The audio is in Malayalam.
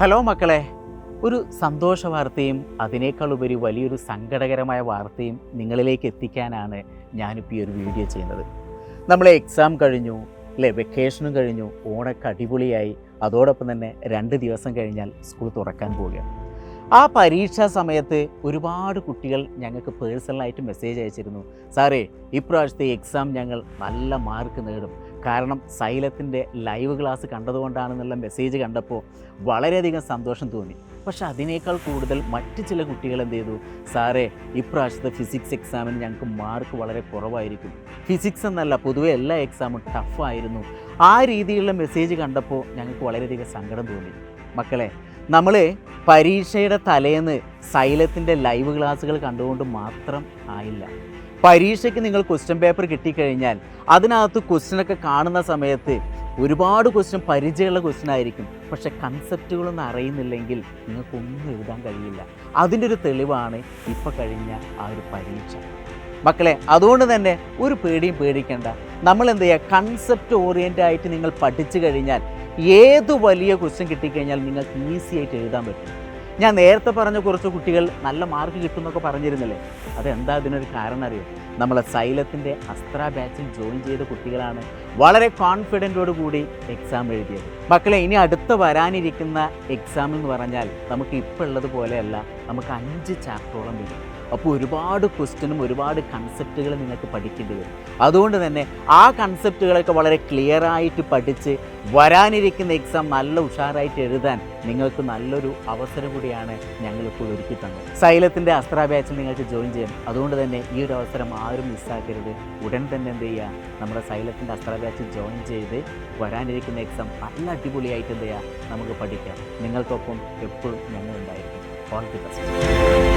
ഹലോ മക്കളെ, ഒരു സന്തോഷ വാർത്തയും അതിനേക്കാളുപരി വലിയൊരു സങ്കടകരമായ വാർത്തയും നിങ്ങളിലേക്ക് എത്തിക്കാനാണ് ഞാനിപ്പോൾ ഈ ഒരു വീഡിയോ ചെയ്യുന്നത്. നമ്മളെ എക്സാം കഴിഞ്ഞു അല്ലേ, വെക്കേഷനും കഴിഞ്ഞു, ഓണൊക്കെ അടിപൊളിയായി. അതോടൊപ്പം തന്നെ 2 ദിവസം കഴിഞ്ഞാൽ സ്കൂൾ തുറക്കാൻ പോവുകയാണ്. ആ പരീക്ഷാ സമയത്ത് ഒരുപാട് കുട്ടികൾ ഞങ്ങൾക്ക് പേഴ്സണലായിട്ട് മെസ്സേജ് അയച്ചിരുന്നു. സാറേ, ഇപ്രാവശ്യത്തെ എക്സാം ഞങ്ങൾ നല്ല മാർക്ക് നേടും, കാരണം സൈലത്തിൻ്റെ ലൈവ് ക്ലാസ് കണ്ടതുകൊണ്ടാണെന്നുള്ള മെസ്സേജ് കണ്ടപ്പോൾ വളരെയധികം സന്തോഷം തോന്നി. പക്ഷെ അതിനേക്കാൾ കൂടുതൽ മറ്റ് ചില കുട്ടികൾ എന്ത് ചെയ്തു, സാറേ ഇപ്രാവശ്യത്തെ ഫിസിക്സ് എക്സാമിന് ഞങ്ങൾക്ക് മാർക്ക് വളരെ കുറവായിരിക്കും, ഫിസിക്സ് എന്നല്ല പൊതുവെ എല്ലാ എക്സാമും ടഫായിരുന്നു. ആ രീതിയിലുള്ള മെസ്സേജ് കണ്ടപ്പോൾ ഞങ്ങൾക്ക് വളരെയധികം സങ്കടം തോന്നി. മക്കളെ, നമ്മൾ പരീക്ഷയുടെ തലേന്ന് സൈലത്തിൻ്റെ ലൈവ് ക്ലാസ്സുകൾ കണ്ടുകൊണ്ട് മാത്രം ആയില്ല. പരീക്ഷയ്ക്ക് നിങ്ങൾ ക്വസ്റ്റ്യൻ പേപ്പർ കിട്ടിക്കഴിഞ്ഞാൽ അതിനകത്ത് ക്വസ്റ്റ്യനൊക്കെ കാണുന്ന സമയത്ത് ഒരുപാട് ക്വസ്റ്റ്യൻ പരിചയമുള്ള ക്വസ്റ്റ്യൻ ആയിരിക്കും. പക്ഷെ കൺസെപ്റ്റുകളൊന്നും അറിയുന്നില്ലെങ്കിൽ നിങ്ങൾക്കൊന്നും എഴുതാൻ കഴിയില്ല. അതിൻ്റെ ഒരു തെളിവാണ് ഇപ്പോൾ കഴിഞ്ഞ ആ ഒരു പരീക്ഷ. മക്കളെ, അതുകൊണ്ട് തന്നെ ഒരു പേടിയും പേടിക്കേണ്ട. നമ്മൾ എന്ത് ചെയ്യുക, കൺസെപ്റ്റ് ഓറിയൻ്റ് ആയിട്ട് നിങ്ങൾ പഠിച്ചു കഴിഞ്ഞാൽ ഏത് വലിയ ക്വസ്റ്റ്യൻ കിട്ടിക്കഴിഞ്ഞാൽ നിങ്ങൾക്ക് ഈസി ആയിട്ട് എഴുതാൻ പറ്റും. ഞാൻ നേരത്തെ പറഞ്ഞ കുറച്ച് കുട്ടികൾ നല്ല മാർക്ക് കിട്ടുമെന്നൊക്കെ പറഞ്ഞിരുന്നില്ലേ, അതെന്താ അതിനൊരു കാരണം അറിയോ? നമ്മളെ സൈലത്തിൻ്റെ അസ്ത്ര ബാച്ചിൽ ജോയിൻ ചെയ്ത കുട്ടികളാണ് വളരെ കോൺഫിഡൻറ്റോട് കൂടി എക്സാം എഴുതിയത്. മക്കളെ, ഇനി അടുത്ത വരാനിരിക്കുന്ന എക്സാം എന്ന് പറഞ്ഞാൽ നമുക്ക് ഇപ്പോൾ ഉള്ളത് പോലെയല്ല, നമുക്ക് 5 ചാപ്റ്ററോളം വരും. അപ്പോൾ ഒരുപാട് ക്വസ്റ്റ്യനും ഒരുപാട് കൺസെപ്റ്റുകൾ നിങ്ങൾക്ക് പഠിക്കേണ്ടി വരും. അതുകൊണ്ട് തന്നെ ആ കൺസെപ്റ്റുകളൊക്കെ വളരെ ക്ലിയറായിട്ട് പഠിച്ച് വരാനിരിക്കുന്ന എക്സാം നല്ല ഉഷാറായിട്ട് എഴുതാൻ നിങ്ങൾക്ക് നല്ലൊരു അവസരം കൂടിയാണ് ഞങ്ങളിപ്പോൾ ഒരുക്കി തന്നത്. സൈലത്തിൻ്റെ അസ്ത്ര ബാച്ചിൽ നിങ്ങൾക്ക് ജോയിൻ ചെയ്യാം. അതുകൊണ്ട് തന്നെ ഈ ഒരു അവസരം ആരും മിസ്സാക്കരുത്. ഉടൻ തന്നെ എന്ത് ചെയ്യുക, നമ്മുടെ സൈലത്തിൻ്റെ അസ്ത്ര ബാച്ചിൽ ജോയിൻ ചെയ്ത് വരാനിരിക്കുന്ന എക്സാം നല്ല അടിപൊളിയായിട്ട് എന്ത് ചെയ്യുക, നമുക്ക് പഠിക്കാം. നിങ്ങൾക്കൊപ്പം എപ്പോഴും ഞങ്ങളുണ്ടായിരിക്കും. All the best.